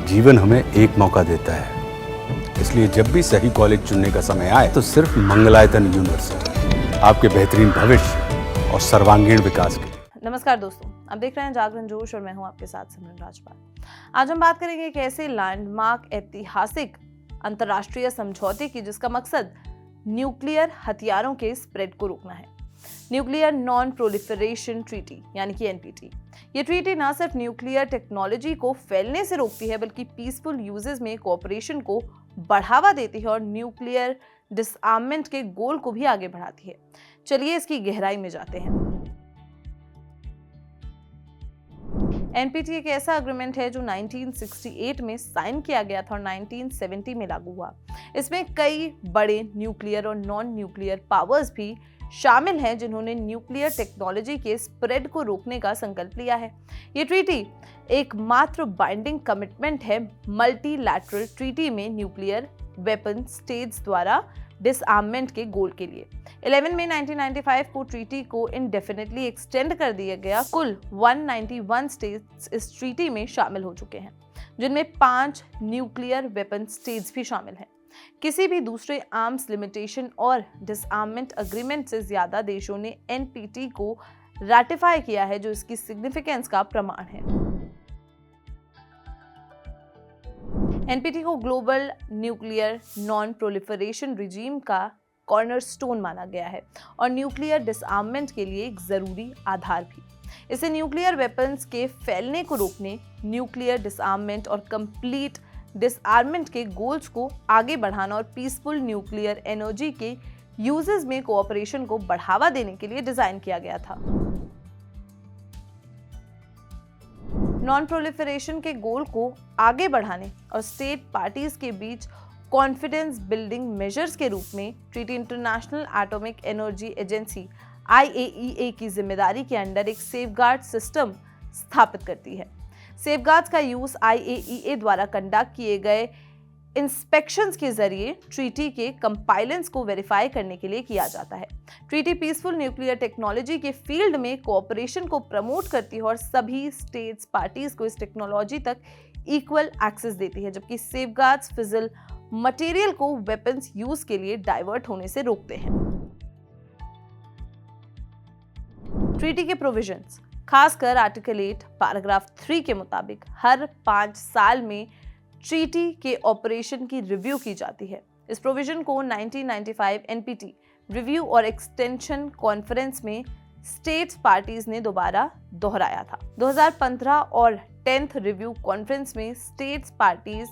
जीवन हमें एक मौका देता है, इसलिए जब भी सही कॉलेज चुनने का समय आए तो सिर्फ मंगलायतन यूनिवर्सिटी आपके बेहतरीन भविष्य और सर्वांगीण विकास के लिए। नमस्कार दोस्तों, आप देख रहे हैं जागरण जोश और मैं हूं आपके साथ सिमरन राजपाल। आज हम बात करेंगे एक ऐसे लैंडमार्क ऐतिहासिक अंतर्राष्ट्रीय समझौते की जिसका मकसद न्यूक्लियर हथियारों के स्प्रेड को रोकना है। न्यूक्लियर नॉन प्रोलिफरेशन ट्रीटी यानी कि एनपीटी। ये ट्रीटी न सिर्फ न्यूक्लियर टेक्नोलॉजी को फैलने से रोकती है बल्कि पीसफुल यूजेस में कोऑपरेशन को बढ़ावा देती है और न्यूक्लियर डिसआर्ममेंट के गोल को भी आगे बढ़ाती है। चलिए इसकी गहराई में जाते हैं। एनपीटी एक ऐसा एग्रीमेंट है जो 1968 में साइन किया गया था और 1970 में लागू हुआ। इसमें कई बड़े न्यूक्लियर और नॉन न्यूक्लियर पावर्स भी शामिल हैं जिन्होंने न्यूक्लियर टेक्नोलॉजी के स्प्रेड को रोकने का संकल्प लिया है। ये ट्रीटी एकमात्र बाइंडिंग कमिटमेंट है मल्टीलैटरल ट्रीटी में न्यूक्लियर वेपन स्टेट्स द्वारा डिसआर्ममेंट के गोल के लिए। 11 मई 1995 को ट्रीटी को इंडेफिनिटली एक्सटेंड कर दिया गया। कुल 191 स्टेट्स इस ट्रीटी में शामिल हो चुके हैं, जिनमें 5 न्यूक्लियर वेपन स्टेट्स भी शामिल हैं। किसी भी दूसरे आर्म्स लिमिटेशन और डिसआर्ममेंट एग्रीमेंट से ज्यादा देशों ने एनपीटी को रैटिफाई किया है, जो इसकी सिग्निफिकेंस का प्रमाण है। एनपीटी को global nuclear non proliferation regime का कॉर्नरस्टोन माना गया है और न्यूक्लियर डिसआर्ममेंट के लिए एक जरूरी आधार भी। इसे न्यूक्लियर वेपन्स के फैलने को रोकने, न्यूक्लियर डिसआर्ममेंट और कंप्लीट डिसआर्ममेंट के गोल्स को आगे बढ़ाना और पीसफुल न्यूक्लियर एनर्जी के यूजेस में कोऑपरेशन को बढ़ावा देने के लिए डिजाइन किया गया था। नॉन प्रोलिफरेशन के गोल को आगे बढ़ाने और स्टेट पार्टीज के बीच कॉन्फिडेंस बिल्डिंग मेजर्स के रूप में treaty international atomic energy agency IAEA की जिम्मेदारी के अंडर एक सेफगार्ड सिस्टम स्थापित करती है। सेफगार्ड्स का यूज IAEA द्वारा कंडक्ट किए गए इंस्पेक्शंस के जरिए ट्रीटी के कंपाइलेंस को वेरीफाई करने के लिए किया जाता है। ट्रीटी पीसफुल न्यूक्लियर टेक्नोलॉजी के फील्ड में कोऑपरेशन को प्रमोट करती है और सभी स्टेट्स पार्टीज को इस टेक्नोलॉजी तक इक्वल एक्सेस देती है, जबकि सेफगार्ड्स फिजिल मटेरियल को वेपन्स यूज के लिए डाइवर्ट होने से रोकते हैं। ट्रीटी के प्रोविजंस, खासकर आर्टिकल 8 पैराग्राफ 3 के मुताबिक हर 5 साल में ट्रीटी के ऑपरेशन की रिव्यू की जाती है। इस प्रोविजन को 1995 एनपीटी रिव्यू और एक्सटेंशन कॉन्फ्रेंस में स्टेट्स पार्टीज ने दोबारा दोहराया था। 2015 और 10th रिव्यू कॉन्फ्रेंस में स्टेट्स पार्टीज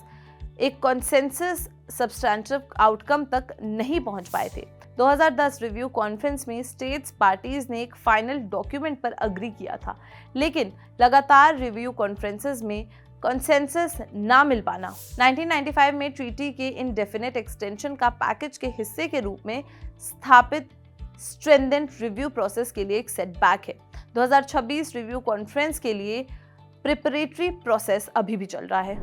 एक कॉन्सेंसस सब्सटैंटिव आउटकम तक नहीं पहुंच पाए थे। 2010 रिव्यू कॉन्फ्रेंस में स्टेट्स पार्टीज ने एक फाइनल डॉक्यूमेंट पर अग्री किया था, लेकिन लगातार रिव्यू कॉन्फ्रेंसेस में कंसेंसस ना मिल पाना 1995 में ट्रीटी के इंडेफिनिट एक्सटेंशन का पैकेज के हिस्से के रूप में स्थापित स्ट्रेंथेंड रिव्यू प्रोसेस के लिए एक सेटबैक है। 2026 रिव्यू कॉन्फ्रेंस के लिए प्रिपरेटरी प्रोसेस अभी भी चल रहा है।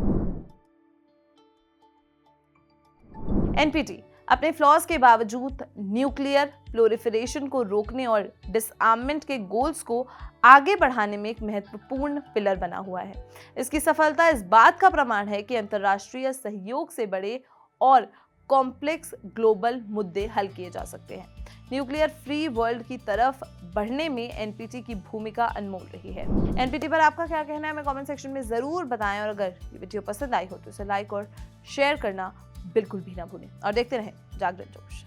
एनपीटी अपने फ्लॉज के बावजूद न्यूक्लियर प्रोलिफरेशन को रोकने और डिसआर्ममेंट के गोल्स को आगे बढ़ाने में एक महत्वपूर्ण पिलर बना हुआ है। इसकी सफलता इस बात का प्रमाण है कि अंतर्राष्ट्रीय सहयोग से बड़े और कॉम्प्लेक्स ग्लोबल मुद्दे हल किए जा सकते हैं। न्यूक्लियर फ्री वर्ल्ड की तरफ बढ़ने में एनपीटी की भूमिका अनमोल रही है। एनपीटी पर आपका क्या कहना है, हमें कमेंट सेक्शन में जरूर बताएं और अगर ये वीडियो पसंद आई हो तो इसे लाइक और शेयर करना बिल्कुल भी ना भूलें और देखते रहें जागरण जोश।